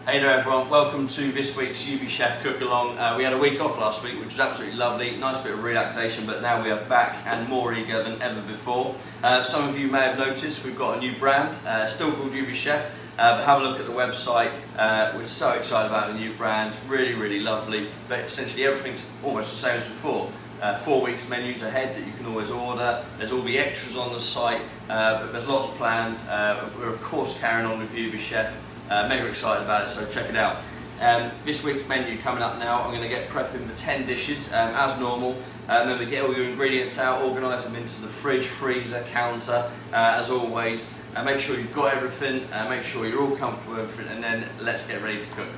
Hey there everyone, welcome to this week's Ewes Chef Cook Along. We had a week off last week, which was absolutely lovely, nice bit of relaxation, but now we are back and more eager than ever before. Some of you may have noticed we've got a new brand, still called Ewes Chef, but have a look at the website. We're so excited about the new brand, really lovely, but essentially everything's almost the same as before. 4 weeks menus ahead that you can always order. There's all the extras on the site, but there's lots planned. We're of course carrying on with Ewes Chef. Mega excited about it, so check it out. This week's menu coming up now, I'm going to get prepping for 10 dishes as normal. Then we get all your ingredients out, organise them into the fridge, freezer, counter as always. Make sure you've got everything, make sure you're all comfortable with everything, and then let's get ready to cook.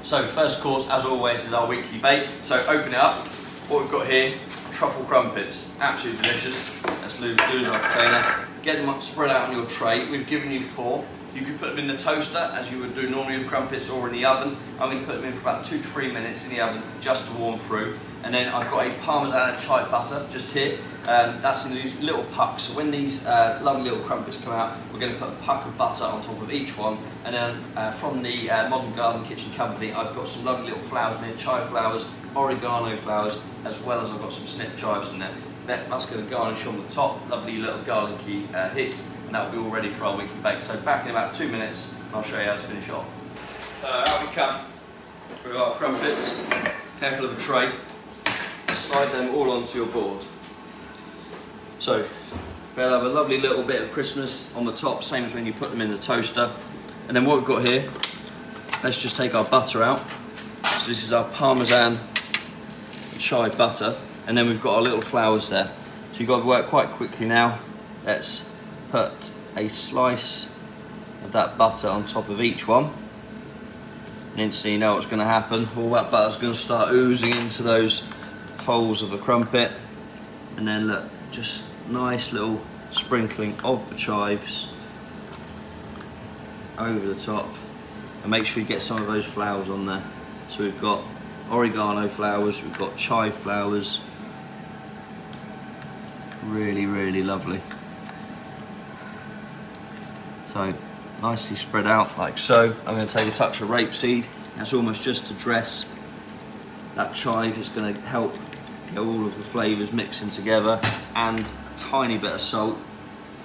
So first course as always is our weekly bake. So open it up. What we've got here, truffle crumpets, absolutely delicious. Let's lose our container. Get them spread out on your tray. We've given you 4. You could put them in the toaster as you would do normally with crumpets, or in the oven. I'm going to put them in for about 2 to 3 minutes in the oven just to warm through. And then I've got a Parmesan and chive butter just here. That's in these little pucks. So when these lovely little crumpets come out, we're going to put a puck of butter on top of each one. And then from the Modern Garden Kitchen Company, I've got some lovely little flowers in here, chive flowers, oregano flowers, as well as I've got some snip chives in there. That's going to garnish on the top, lovely little garlicky hit, and that will be all ready for our weekly bake. So back in about 2 minutes, and I'll show you how to finish off. Out we come with our crumpets. Careful of the tray. Slide them all onto your board. So they'll have a lovely little bit of crispness on the top, same as when you put them in the toaster. And then what we've got here, let's just take our butter out. So this is our Parmesan chive butter. And then we've got our little flowers there. So you've got to work quite quickly now. Let's put a slice of that butter on top of each one. And instantly you know what's going to happen. All that butter's going to start oozing into those holes of the crumpet. And then look, just nice little sprinkling of the chives over the top. And make sure you get some of those flowers on there. So we've got oregano flowers, we've got chive flowers. Really lovely. So nicely spread out like so. I'm going to take a touch of rapeseed. That's almost just to dress that chive. It's going to help get all of the flavours mixing together, and a tiny bit of salt,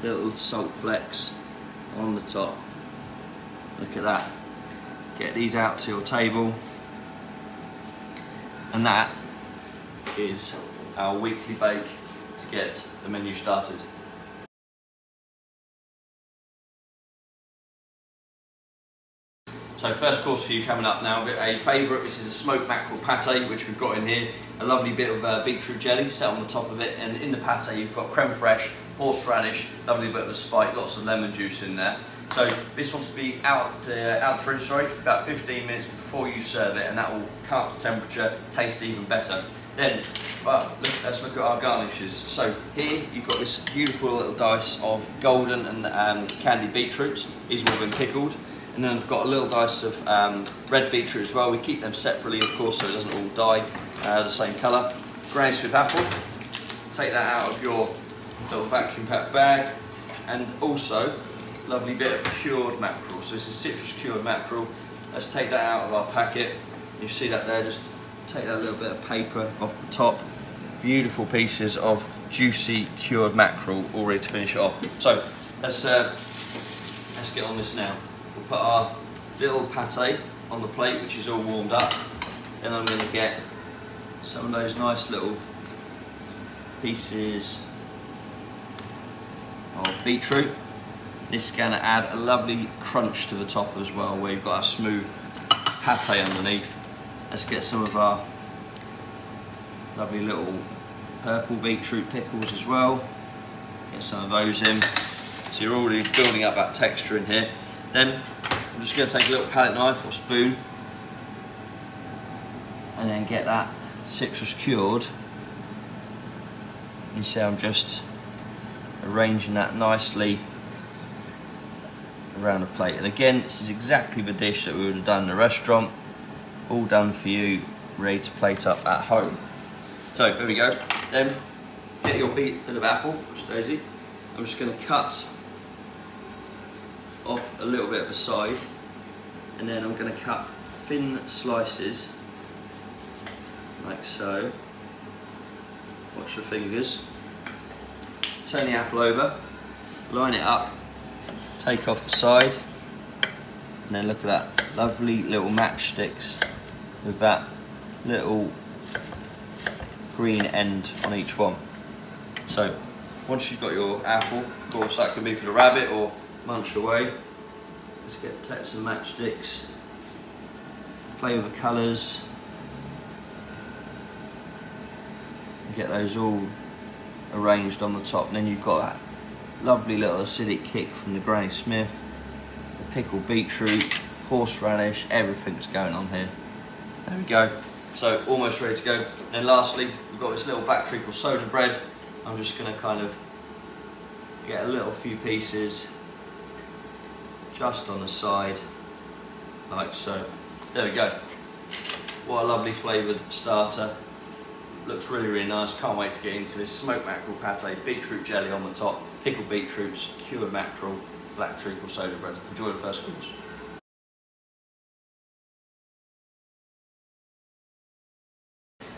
little salt flecks on the top. Look at that. Get these out to your table, and that is our weekly bake to get the menu started. So first course for you coming up now, a favourite. This is a smoked mackerel pâté, which we've got in here. A lovely bit of beetroot jelly set on the top of it, and in the pâté you've got creme fraiche, horseradish, lovely bit of a spike, lots of lemon juice in there. So this wants to be out the fridge, for about 15 minutes before you serve it, and that will come up to temperature, taste even better. Then, let's look at our garnishes. So here you've got this beautiful little dice of golden and candied beetroots. These have all been pickled. And then I've got a little dice of red beetroot as well. We keep them separately, of course, so it doesn't all dye the same colour. Granny Smith apple. Take that out of your little vacuum packed bag. And also, lovely bit of cured mackerel. So this is citrus cured mackerel. Let's take that out of our packet. You see that there, just take that little bit of paper off the top. Beautiful pieces of juicy cured mackerel all ready to finish it off. So let's get on this now. We'll put our little pâté on the plate, which is all warmed up. Then I'm going to get some of those nice little pieces of beetroot. This is going to add a lovely crunch to the top as well, where you've got a smooth pâté underneath. Let's get some of our lovely little purple beetroot pickles as well. Get some of those in. So you're already building up that texture in here. Then I'm just going to take a little palette knife or spoon and then get that citrus cured. You see I'm just arranging that nicely around the plate. And again, this is exactly the dish that we would have done in the restaurant. All done for you, ready to plate up at home. So there we go. Then get your bit of apple, Stacey. I'm just going to cut off a little bit of the side and then I'm going to cut thin slices, like so. Watch your fingers. Turn the apple over, line it up, take off the side, and then look at that lovely little matchsticks with that little green end on each one. So once you've got your apple, of course that can be for the rabbit or munch away. Let's take some matchsticks, play with the colours, get those all arranged on the top, and then you've got that lovely little acidic kick from the Granny Smith, the pickled beetroot, horseradish, everything's going on here. There we go. So almost ready to go. And then lastly, we've got this little black treacle soda bread. I'm just going to kind of get a little few pieces just on the side, like so. There we go. What a lovely flavoured starter. Looks really, really nice. Can't wait to get into this. Smoked mackerel pâté, beetroot jelly on the top, pickled beetroots, cured mackerel, black treacle soda bread. Enjoy the first course.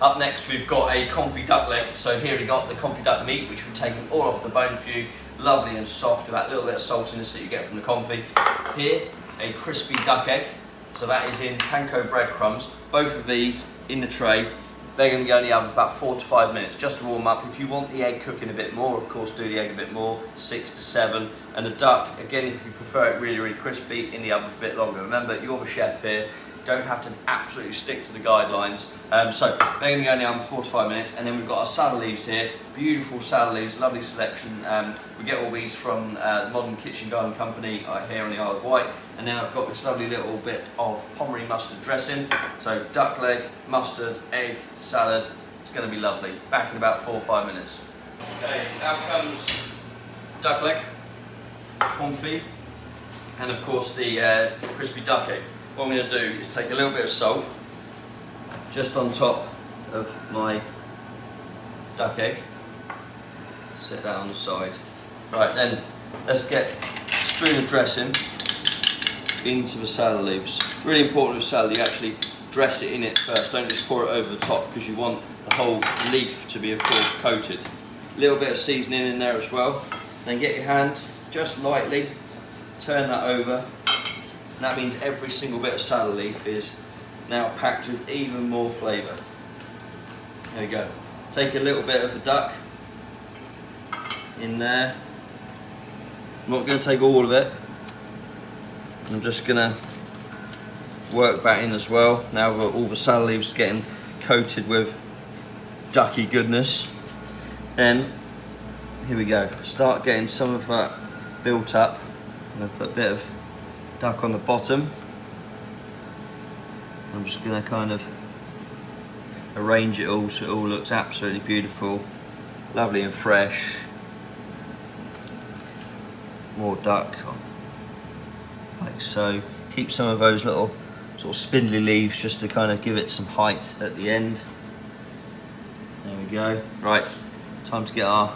Up next we've got a confit duck leg. So here we got the confit duck meat, which we've taken all off the bone for you. Lovely and soft with that little bit of saltiness that you get from the confit. Here, a crispy duck egg. So that is in panko breadcrumbs. Both of these in the tray. They're going to go in the oven for about 4 to 5 minutes just to warm up. If you want the egg cooking a bit more, of course do the egg a bit more, 6 to 7. And the duck, again, if you prefer it really, really crispy, in the oven for a bit longer. Remember, you're the chef here. Don't have to absolutely stick to the guidelines. So they're going to go in the oven for 4 to 5 minutes, and then we've got our salad leaves here. Beautiful salad leaves, lovely selection. We get all these from the Modern Kitchen Garden Company here on the Isle of Wight. And then I've got this lovely little bit of Pommery mustard dressing. So duck leg, mustard, egg, salad. It's going to be lovely. Back in about 4 or 5 minutes. Okay, out comes duck leg, confit, and of course the crispy duck egg. What I'm going to do is take a little bit of salt just on top of my duck egg, set that on the side. Right, then let's get a spoon of dressing into the salad leaves. Really important with salad, you actually dress it in it first, don't just pour it over the top, because you want the whole leaf to be, of course, coated. A little bit of seasoning in there as well. Then get your hand, just lightly turn that over. And that means every single bit of salad leaf is now packed with even more flavour. There we go. Take a little bit of the duck in there. I'm not going to take all of it. I'm just going to work that in as well. Now we've got all the salad leaves getting coated with ducky goodness. Then, here we go. Start getting some of that built up. I'm going to put a bit of duck on the bottom. I'm just going to kind of arrange it all so it all looks absolutely beautiful, lovely and fresh. More duck, like so. Keep some of those little sort of spindly leaves just to kind of give it some height at the end. There we go. Right, time to get our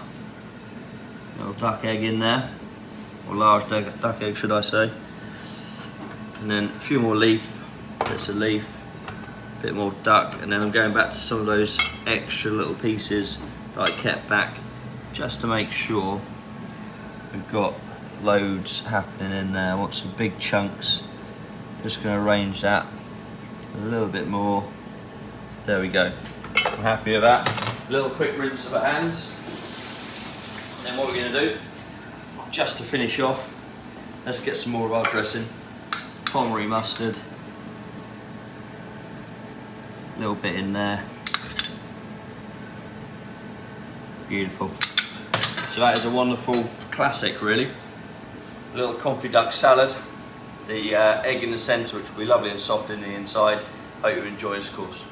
little duck egg in there, or large duck egg should I say. And then a few more leaf, bits of leaf, a bit more duck, and then I'm going back to some of those extra little pieces that I kept back just to make sure we've got loads happening in there. I want some big chunks. Just going to arrange that a little bit more. There we go. I'm happy with that. A little quick rinse of our hands. And then what we're going to do, just to finish off, let's get some more of our dressing. Pommery mustard, a little bit in there. Beautiful. So that is a wonderful classic, really. A little confit duck salad, the egg in the centre, which will be lovely and soft in the inside. Hope you enjoy this course.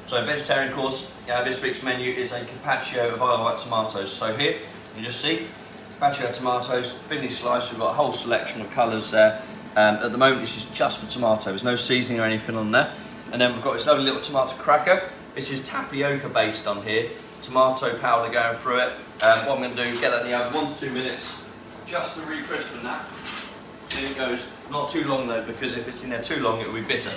So vegetarian course, this week's menu is a carpaccio of Isle of Wight tomatoes. So here, you just see, carpaccio tomatoes, thinly sliced. We've got a whole selection of colours there. At the moment, this is just for tomato. There's no seasoning or anything on there. And then we've got this lovely little tomato cracker. This is tapioca based on here. Tomato powder going through it. What I'm going to do, get that in the oven 1 to 2 minutes. just to re-crispen that. So it goes not too long though, because if it's in there too long it will be bitter.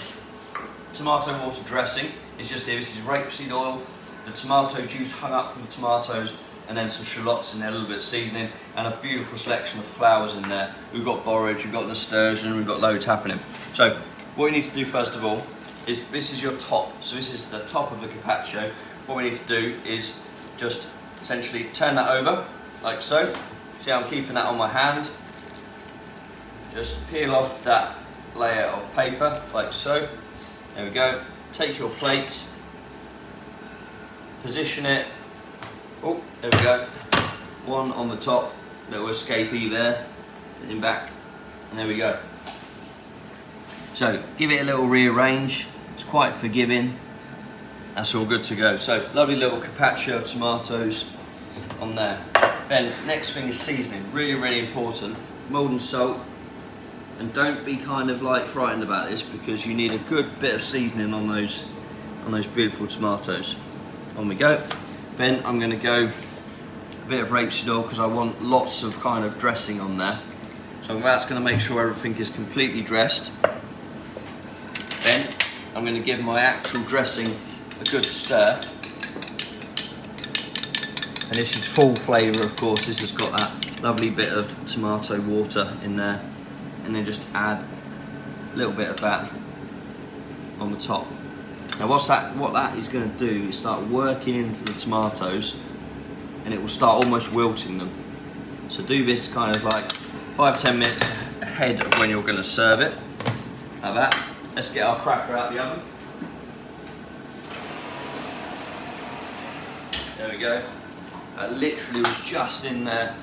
Tomato water dressing is just here. This is rapeseed oil, the tomato juice hung up from the tomatoes, and then some shallots in there, a little bit of seasoning, and a beautiful selection of flowers in there. We've got borage, we've got nasturtium, we've got loads happening. So what you need to do first of all is, this is your top, so this is the top of the carpaccio. What we need to do is just essentially turn that over, like so. See how I'm keeping that on my hand? Just peel off that layer of paper, like so. There we go. Take your plate, position it. Oh, there we go. One on the top, little escapee there, in back, and there we go. So give it a little rearrange. It's quite forgiving. That's all good to go. So lovely little carpaccio tomatoes on there. Then next thing is seasoning. Really, really important. Molten salt. And don't be kind of like frightened about this, because you need a good bit of seasoning on those beautiful tomatoes. On we go. Then I'm going to go a bit of rapeseed oil, because I want lots of kind of dressing on there. So that's going to make sure everything is completely dressed. Then I'm going to give my actual dressing a good stir. And this is full flavour, of course. This has got that lovely bit of tomato water in there. And then just add a little bit of that on the top. Now what that is going to do is start working into the tomatoes, and it will start almost wilting them. So do this kind of like 5-10 minutes ahead of when you're going to serve it, like that. Let's get our cracker out of the oven. There we go. That literally was just in there,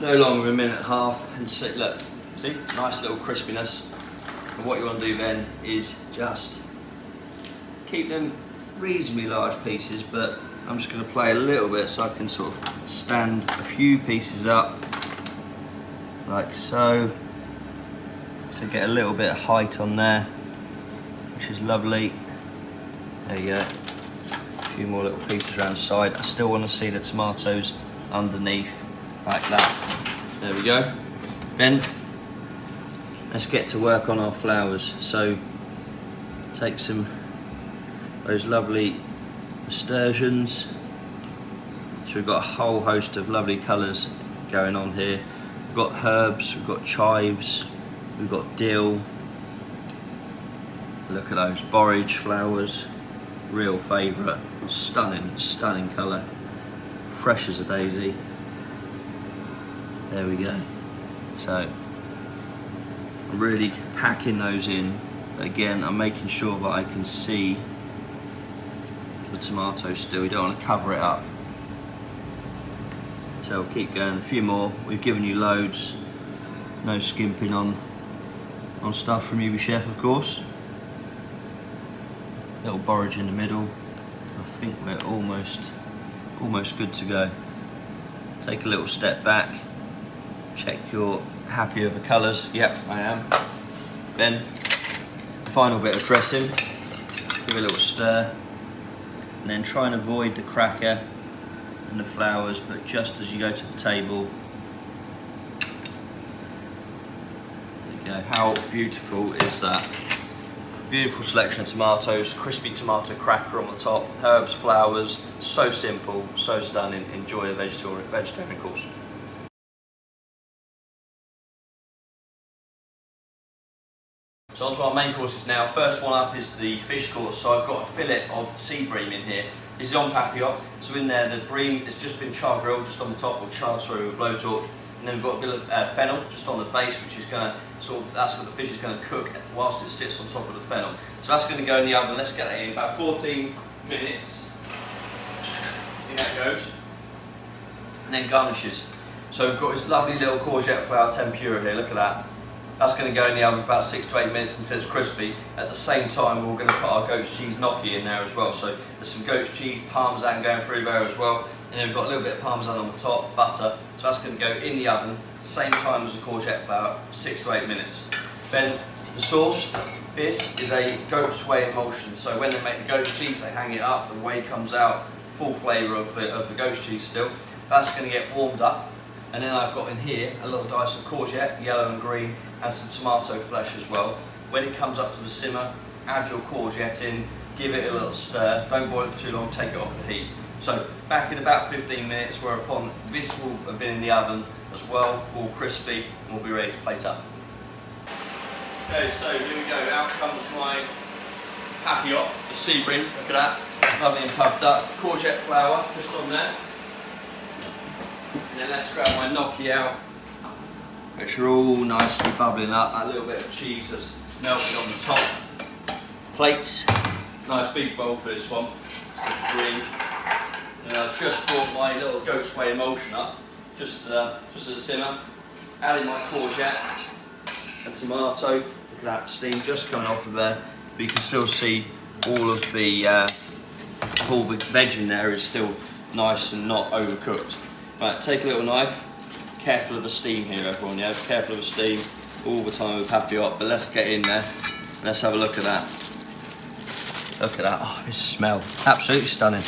no longer than a minute and a half. And see, look, see, nice little crispiness. And what you want to do then is just keep them reasonably large pieces, but I'm just going to play a little bit so I can sort of stand a few pieces up, like so. So get a little bit of height on there, which is lovely. There you go. A few more little pieces around the side. I still want to see the tomatoes underneath, like that. There we go. Then let's get to work on our flowers. So take some those lovely nasturtiums. So we've got a whole host of lovely colours going on here. We've got herbs, we've got chives, we've got dill. Look at those borage flowers, real favourite. Stunning, stunning colour. Fresh as a daisy. There we go. So I'm really packing those in. But again, I'm making sure that I can see the tomato still. We don't want to cover it up. So we'll keep going. A few more. We've given you loads. No skimping on stuff from Ewes Chef, of course. Little borage in the middle. I think we're almost good to go. Take a little step back. Check you're happy with the colours. Yep, I am. Then final bit of dressing. Give it a little stir. And then try and avoid the cracker and the flowers, but just as you go to the table. There you go. How beautiful is that? Beautiful selection of tomatoes, crispy tomato cracker on the top, herbs, flowers, so simple, so stunning. Enjoy a vegetarian course. So on to our main courses now. First one up is the fish course. So I've got a fillet of sea bream in here. This is on Papillote. So in there the bream has just been char grilled just on the top, or charred, sorry, with a blowtorch. And then we've got a bit of fennel just on the base, which is going to that's what the fish is going to cook whilst it sits on top of the fennel. So that's going to go in the oven. Let's get that in about 14 minutes. In that goes. And then garnishes. So we've got this lovely little courgette flour tempura here. Look at that. That's going to go in the oven for about 6 to 8 minutes until it's crispy. At the same time, we're going to put our goat's cheese gnocchi in there as well. So there's some goat's cheese, Parmesan going through there as well. And then we've got a little bit of Parmesan on the top, butter. So that's going to go in the oven, same time as the courgette flour, 6 to 8 minutes. Then the sauce, this is a goat's whey emulsion. So when they make the goat's cheese, they hang it up, the whey comes out, full flavour of the goat's cheese still. That's going to get warmed up. And then I've got in here a little dice of courgette, yellow and green, and some tomato flesh as well. When it comes up to the simmer, add your courgette in, give it a little stir, don't boil it for too long, take it off the heat. So back in about 15 minutes, whereupon this will have been in the oven as well, all crispy, and we'll be ready to plate up. Okay, so here we go, out comes my Papillote, the sea bream, look at that, lovely and puffed up. Courgette flour just on there. And then let's grab my gnocchi out, which are all nicely bubbling up. That little bit of cheese has melted on the top. Plate, nice big bowl for this one, Bream. And I've just brought my little goat's whey emulsion up, just as a simmer. Adding my courgette and tomato. Look at that steam just coming off of there. But you can still see all of the veg in there is still nice and not overcooked. Right, take a little knife. Careful of the steam here, everyone. Yeah, careful of the steam all the time with Papillote. But let's get in there. Let's have a look at that. Look at that. Oh, this smell. Absolutely stunning.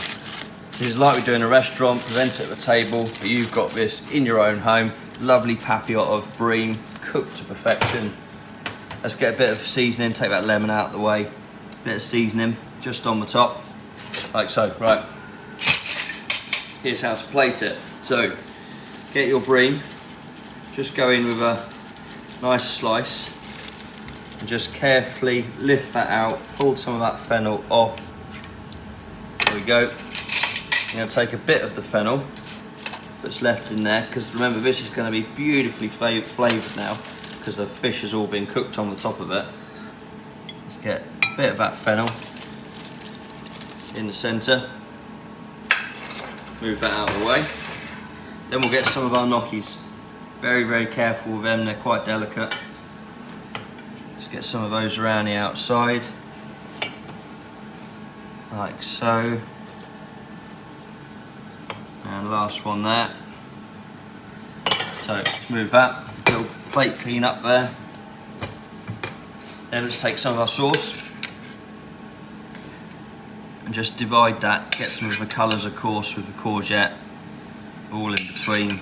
This is like we do in a restaurant. Present it at the table, but you've got this in your own home. Lovely Papillote of Bream, cooked to perfection. Let's get a bit of seasoning. Take that lemon out of the way. Bit of seasoning just on the top, like so. Right. Here's how to plate it. So, get your Bream, just go in with a nice slice, and just carefully lift that out, pull some of that fennel off. There we go. I'm going to take a bit of the fennel that's left in there, because remember this is going to be beautifully flavoured now, because the fish has all been cooked on the top of it. Let's get a bit of that fennel in the centre. Move that out of the way. Then we'll get some of our gnocchis. Very, very careful with them, they're quite delicate. Let's get some of those around the outside. Like so. And last one there. So let's move that. Little plate clean up there. Then let's take some of our sauce. And just divide that, get some of the colours of course with the courgette, all in between.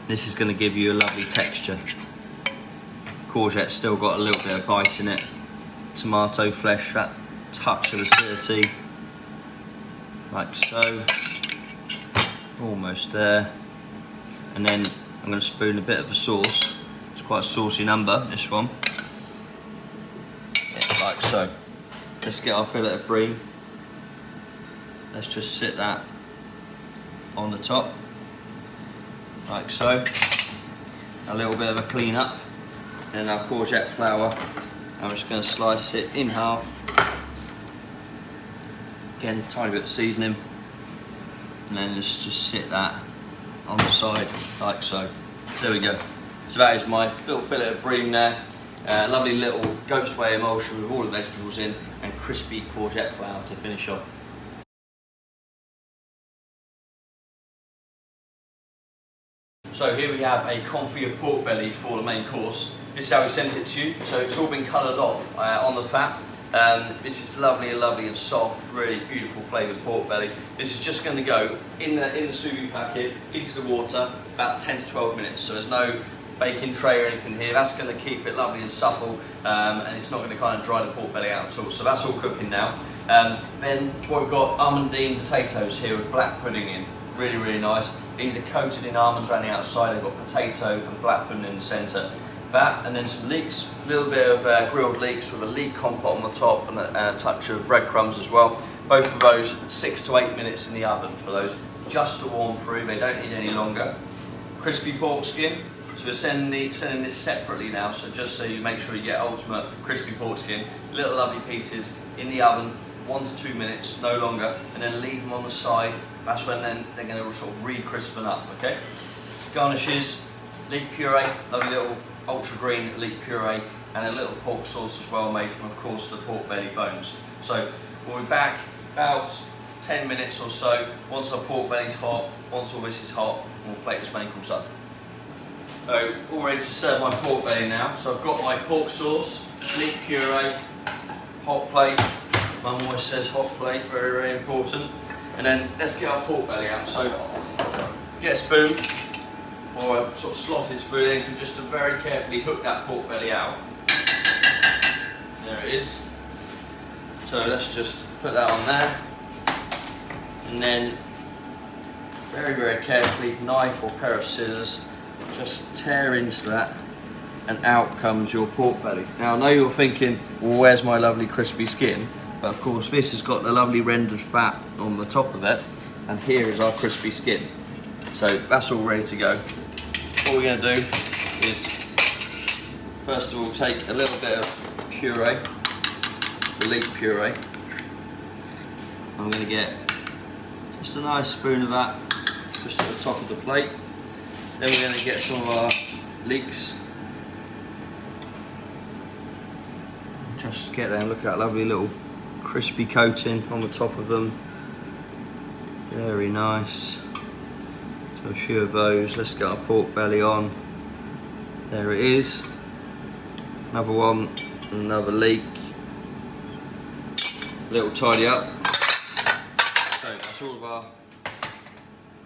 This is going to give you a lovely texture. Courgette's still got a little bit of bite in it. Tomato flesh, that touch of acidity, like so. Almost there. And then I'm going to spoon a bit of the sauce. It's quite a saucy number, this one. Yeah, like so. Let's get our fillet of Bream. Let's just sit that on the top, like so. A little bit of a clean up. And our courgette flour. I'm just going to slice it in half. Again, tiny bit of seasoning. And then just sit that on the side, like so. There we go. So that is my little fillet of Bream there. Lovely little goat's whey emulsion with all the vegetables in, and crispy courgette flour to finish off. So here we have a confit of pork belly for the main course. This is how we sent it to you. So it's all been coloured off on the fat. This is lovely and soft, really beautiful flavoured pork belly. This is just going to go in the sous vide packet into the water about 10 to 12 minutes. So there's no baking tray or anything here. That's going to keep it lovely and supple, and it's not going to kind of dry the pork belly out at all. So that's all cooking now. Then what we've got, almondine potatoes here with black pudding in. Really nice. These are coated in almonds around the outside. They've got potato and black pudding in the centre. That, and then some leeks, a little bit of grilled leeks with a leek compote on the top, and a touch of breadcrumbs as well. Both of those 6 to 8 minutes in the oven for those, just to warm through. They don't need any longer. Crispy pork skin. So we're sending this separately now, so just so you make sure you get ultimate crispy pork skin. Little lovely pieces in the oven, 1 to 2 minutes, no longer, and then leave them on the side. That's when then they're going to sort of re-crispen up, okay? Garnishes, leek puree, lovely little ultra green leek puree, and a little pork sauce as well, made from, of course, the pork belly bones. So we'll be back about 10 minutes or so, once our pork belly's hot, once all this is hot, and we'll plate this main course up. So, all ready to serve my pork belly now. So I've got my pork sauce, leek puree, hot plate. Mum always says hot plate, very important. And then let's get our pork belly out. So get a spoon or a sort of slotted spoon in, and just to very carefully hook that pork belly out. There it is. So let's just put that on there, and then very, very carefully, knife or pair of scissors, just tear into that, and out comes your pork belly. Now I know you're thinking, well, where's my lovely crispy skin? But of course this has got the lovely rendered fat on the top of it, and here is our crispy skin. So that's all ready to go. What we're going to do is, first of all, take a little bit of puree, leek puree. I'm going to get just a nice spoon of that just at the top of the plate. Then we're going to get some of our leeks. Just get there and look at that lovely little crispy coating on the top of them. Very nice. So a few of those. Let's get our pork belly on. There it is. Another one, another leek. Little tidy up. So that's all of our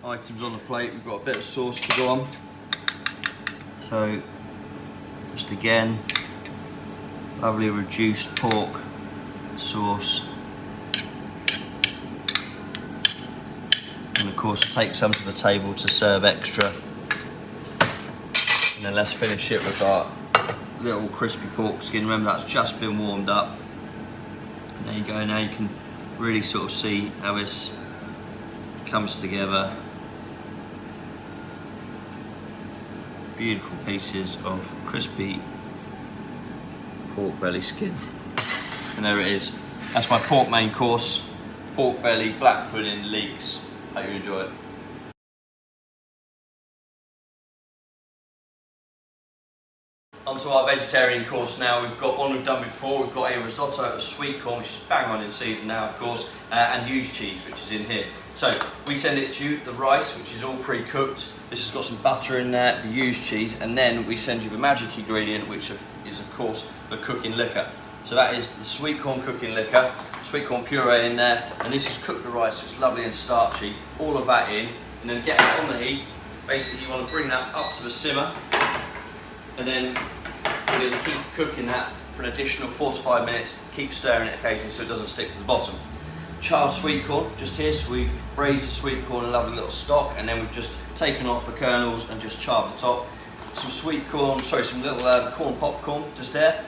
items on the plate. We've got a bit of sauce to go on. So just again, lovely reduced pork sauce. And of course take some to the table to serve extra. And then let's finish it with our little crispy pork skin. Remember, that's just been warmed up. And there you go, now you can really sort of see how this comes together. Beautiful pieces of crispy pork belly skin. And there it is. That's my pork main course. Pork belly, black pudding, leeks. Hope you enjoy it. Onto our vegetarian course now. We've got one we've done before. We've got a risotto of sweetcorn, which is bang on in season now, of course, and Ewes cheese, which is in here. So we send it to you, the rice, which is all pre-cooked. This has got some butter in there, the Ewes cheese, and then we send you the magic ingredient, which is of course the cooking liquor. So that is the sweetcorn cooking liquor, sweetcorn puree in there, and this is cooked the rice, so it's lovely and starchy. All of that in, and then get it on the heat. Basically, you want to bring that up to the simmer, and then we're going to keep cooking that for an additional 4 to 5 minutes. Keep stirring it occasionally so it doesn't stick to the bottom. Charred sweetcorn just here, so we've braised the sweetcorn in a lovely little stock, and then we've just taken off the kernels and just charred the top. Some some little corn popcorn just there,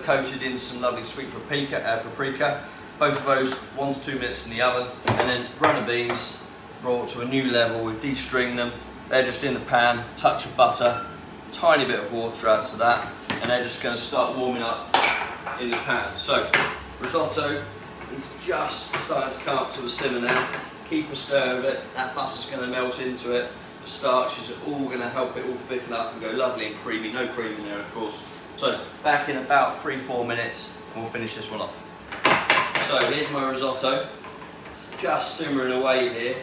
coated in some lovely sweet paprika. Both of those 1 to 2 minutes in the oven, and then runner beans brought to a new level. We've de-stringed them. They're just in the pan, touch of butter, tiny bit of water add to that, and they're just going to start warming up in the pan. So risotto is just starting to come up to the simmer now. Keep a stir of it. That butter's going to melt into it. The starches are all going to help it all thicken up and go lovely and creamy. No cream in there, of course. So back in about 3-4 minutes, and we'll finish this one off. So here's my risotto, just simmering away here.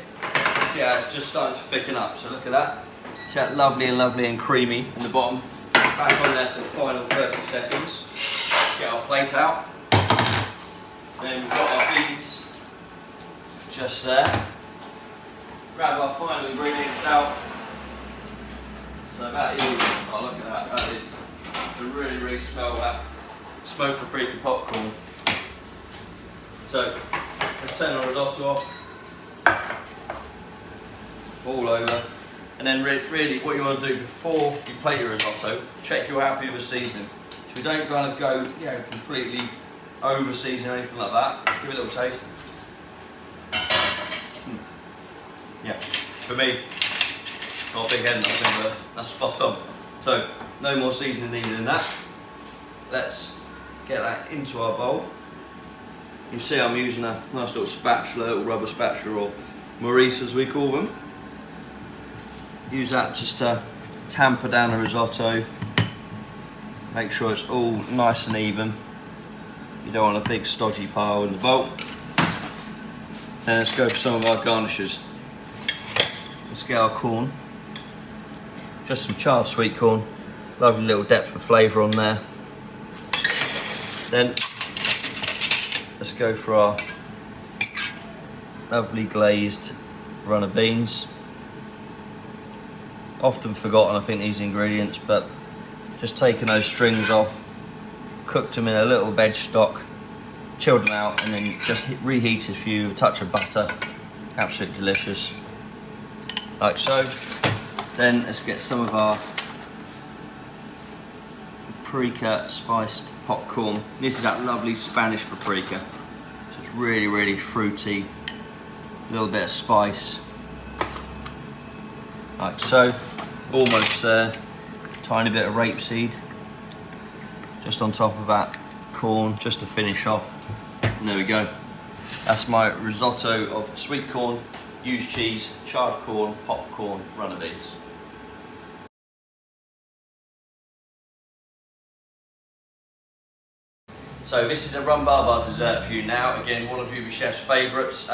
See how it's just starting to thicken up. So look at that. See that lovely and creamy in the bottom. Back on there for the final 30 seconds. Get our plate out. Then we've got our beans just there. Grab our final ingredients out. So that is, oh look at that, that is, you really, really smell that smoked paprika popcorn. So let's turn our risotto off. All over. And then really what you want to do before you plate your risotto, check you're happy with the seasoning. So we don't kind of go, completely over season or anything like that. Give it a little taste. Yeah, for me, not a big head enough, but that's spot on. So no more seasoning needed in that. Let's get that into our bowl. You see I'm using a nice little spatula, little rubber spatula, or Maurice as we call them. Use that just to tamper down the risotto. Make sure it's all nice and even. You don't want a big stodgy pile in the bowl. Then let's go for some of our garnishes. Let's get our corn. Just some charred sweet corn. Lovely little depth of flavour on there. Then let's go for our lovely glazed runner beans. Often forgotten, I think, these ingredients, but just taking those strings off, cooked them in a little veg stock, chilled them out, and then just reheated for you, a touch of butter. Absolutely delicious. Like so. Then let's get some of our paprika spiced popcorn. This is that lovely Spanish paprika. So it's really, really fruity. A little bit of spice. Like so. Almost there. Tiny bit of rapeseed. Just on top of that corn, just to finish off. And there we go. That's my risotto of sweet corn, used cheese, charred corn, popcorn, runner beans. So this is a rum barbar dessert for you now. Again, one of Ewes Chef's favourites.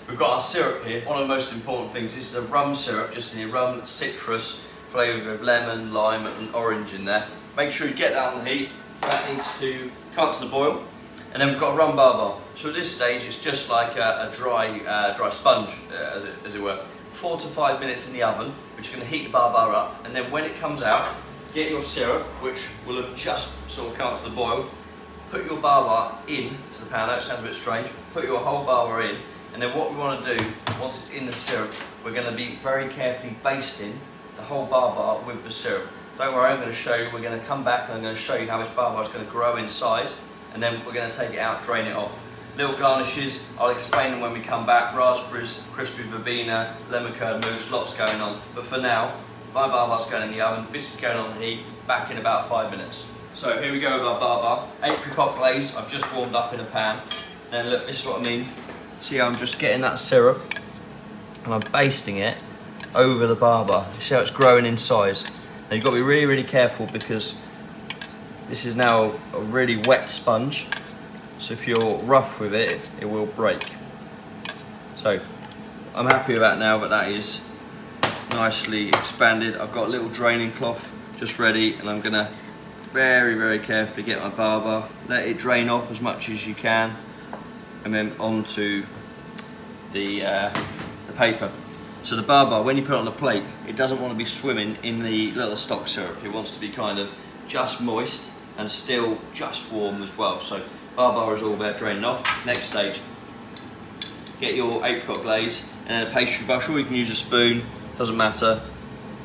We've got our syrup here. One of the most important things. This is a rum syrup, just in a rum citrus flavour of lemon, lime, and orange in there. Make sure you get that on the heat. That needs to come up to the boil. And then we've got a rum barbar. So at this stage, it's just like a dry sponge, as it were. 4 to 5 minutes in the oven, which is going to heat the barbar up. And then when it comes out, get your syrup, which will have just sort of come up to the boil. Put your barbar in to the pan. That sounds a bit strange. Put your whole barbar in, and then what we want to do, once it's in the syrup, we're going to be very carefully basting the whole barbar with the syrup. Don't worry, I'm going to show you. We're going to come back and I'm going to show you how this barbar is going to grow in size, and then we're going to take it out, drain it off. Little garnishes, I'll explain them when we come back. Raspberries, crispy verbena, lemon curd mousse, lots going on. But for now, my barbar's going in the oven. This is going on the heat. Back in about 5 minutes. So here we go with our barbar. Apricot glaze, I've just warmed up in a pan. And look, this is what I mean. See how I'm just getting that syrup and I'm basting it over the barbar. You see how it's growing in size. Now you've got to be really, really careful because this is now a really wet sponge. So if you're rough with it, it will break. So I'm happy with that now, but that is nicely expanded. I've got a little draining cloth just ready, and I'm gonna very, very carefully get my barbar, let it drain off as much as you can, and then onto the paper. So the barbar, when you put it on the plate, it doesn't want to be swimming in the little stock syrup. It wants to be kind of just moist and still just warm as well. So barbar is all there draining off. Next stage, get your apricot glaze and then a pastry brush, or you can use a spoon, doesn't matter,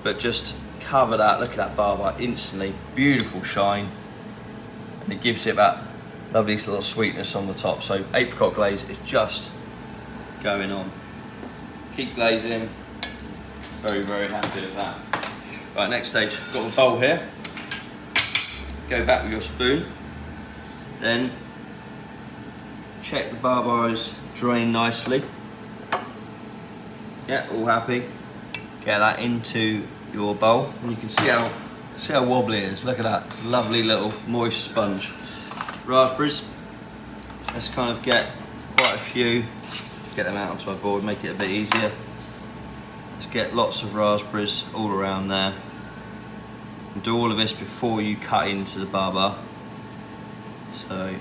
but just cover that. Look at that barbar instantly, beautiful shine, and it gives it that lovely little sweetness on the top. So apricot glaze is just going on. Keep glazing. Very, very happy with that. Right, next stage, got the bowl here. Go back with your spoon. Then check the barbar is drained nicely. Yeah, all happy. Get that into your bowl, and you can see how wobbly it is. Look at that lovely little moist sponge. Raspberries. Let's kind of get quite a few. Get them out onto my board, make it a bit easier. Let's get lots of raspberries all around there. And do all of this before you cut into the barbar. So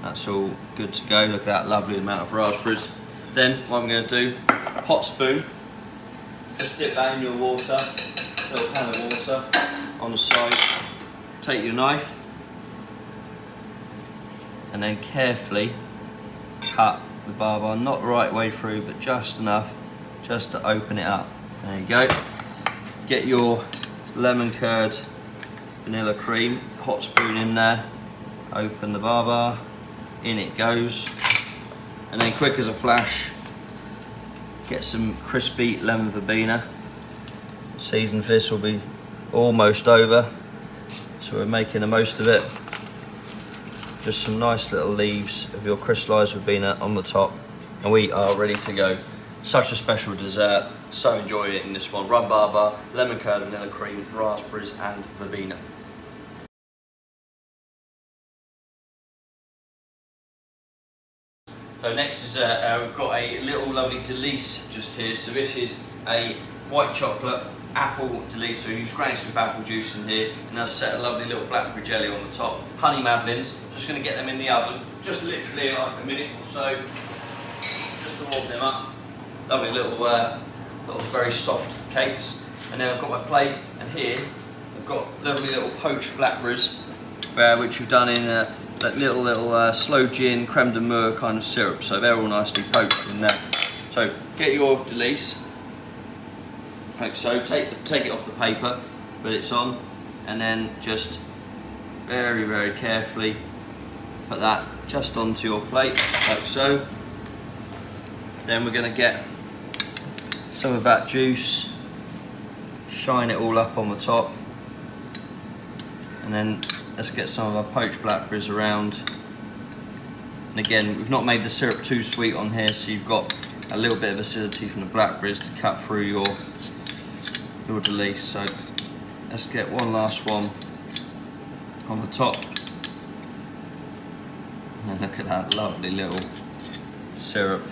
that's all good to go. Look at that lovely amount of raspberries. Then what I'm going to do, hot spoon. Just dip that in your water, little pan of water on the side. Take your knife and then carefully cut the barbar, not the right way through, but just enough, just to open it up. There you go. Get your lemon curd vanilla cream, hot spoon in there, open the barbar, in it goes, and then quick as a flash, get some crispy lemon verbena. Season for this will be almost over, so we're making the most of it. Just some nice little leaves of your crystallised verbena on the top, and we are ready to go. Such a special dessert, so enjoy it in this one. Rum barbar, lemon curd, vanilla cream, raspberries and verbena. So next dessert, we've got a little lovely Delice just here. So this is a white chocolate apple Delice. So we use Granny Smith apple juice in here, and I've set a lovely little blackberry jelly on the top. Honey madeleines, just going to get them in the oven, just literally like a minute or so, just to warm them up. Lovely little very soft cakes. And then I've got my plate, and here I've got lovely little poached blackberries, which we've done in that little slow gin creme de menthe kind of syrup. So they're all nicely poached in there. So get your Delice, like so. Take it off the paper, put it on, and then just very, very carefully put that just onto your plate, like so. Then we're going to get some of that juice, shine it all up on the top, and then let's get some of our poached blackberries around. And again, we've not made the syrup too sweet on here, so you've got a little bit of acidity from the blackberries to cut through your Delice. So let's get one last one on the top. And look at that lovely little syrup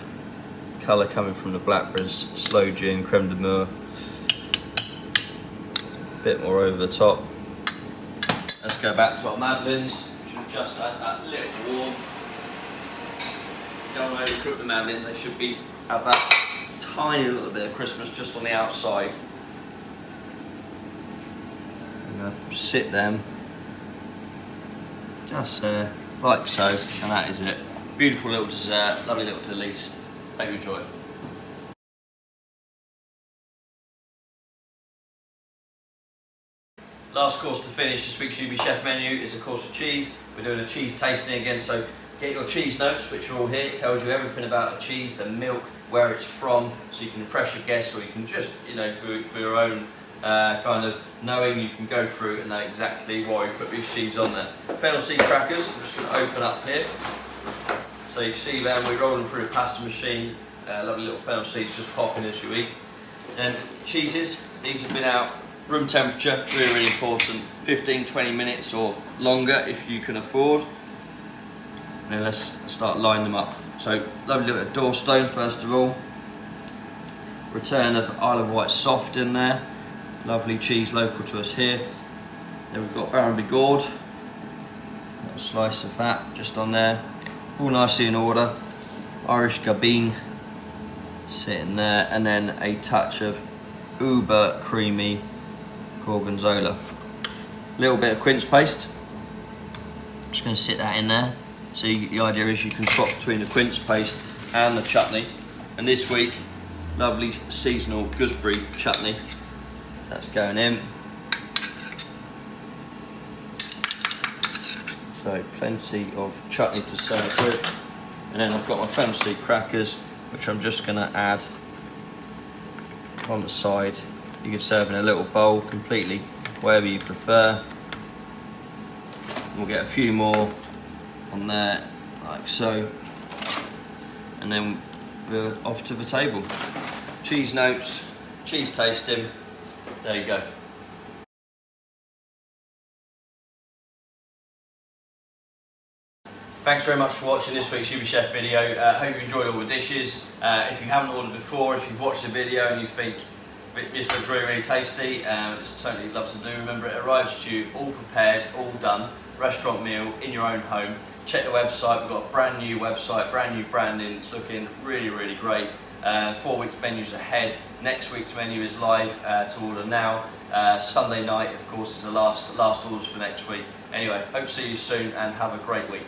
colour coming from the blackberries, slow gin, creme de menthe. A bit more over the top. Let's go back to our madeleines, which have just had that little warm. Don't want to overcook the madeleines, they should have that tiny little bit of crispness just on the outside. I'm going to sit them just like so, and that is it. Beautiful little dessert, lovely little Delice. Hope you enjoy it. Last course to finish this week's Ewes Chef menu is of course the cheese. We're doing a cheese tasting again, so get your cheese notes, which are all here. It tells you everything about the cheese, the milk, where it's from, so you can impress your guests, or you can just, you know, for your own kind of knowing, you can go through and know exactly why you put these cheese on there. Fennel seed crackers, I'm just going to open up here. So you see them, we roll them through a pasta machine. Lovely little fennel seeds just popping as you eat. And cheeses, these have been out room temperature, really, really important. 15-20 minutes or longer if you can afford. And then let's start lining them up. So lovely little doorstone first of all. Return of Isle of Wight soft in there. Lovely cheese local to us here. Then we've got Baron Bigord. Little slice of that just on there. All nicely in order. Irish Gabine sitting there, and then a touch of uber creamy Gorgonzola. Little bit of quince paste. Just going to sit that in there. So the idea is you can swap between the quince paste and the chutney. And this week, lovely seasonal gooseberry chutney. That's going in. So plenty of chutney to serve with. And then I've got my fennel seed crackers, which I'm just going to add on the side. You can serve in a little bowl, completely wherever you prefer. We'll get a few more on there, like so. And then we're off to the table. Cheese notes, cheese tasting, there you go. Thanks very much for watching this week's Ewes Chef video. Hope you enjoyed all the dishes. If you haven't ordered before, if you've watched the video and you think this looks really, really tasty, it's something you'd love to do, remember it arrives to you all prepared, all done, restaurant meal in your own home. Check the website, we've got a brand new website, brand new branding, it's looking really, really great. 4 weeks menu's ahead. Next week's menu is live to order now. Sunday night, of course, is the last orders for next week. Anyway, hope to see you soon and have a great week.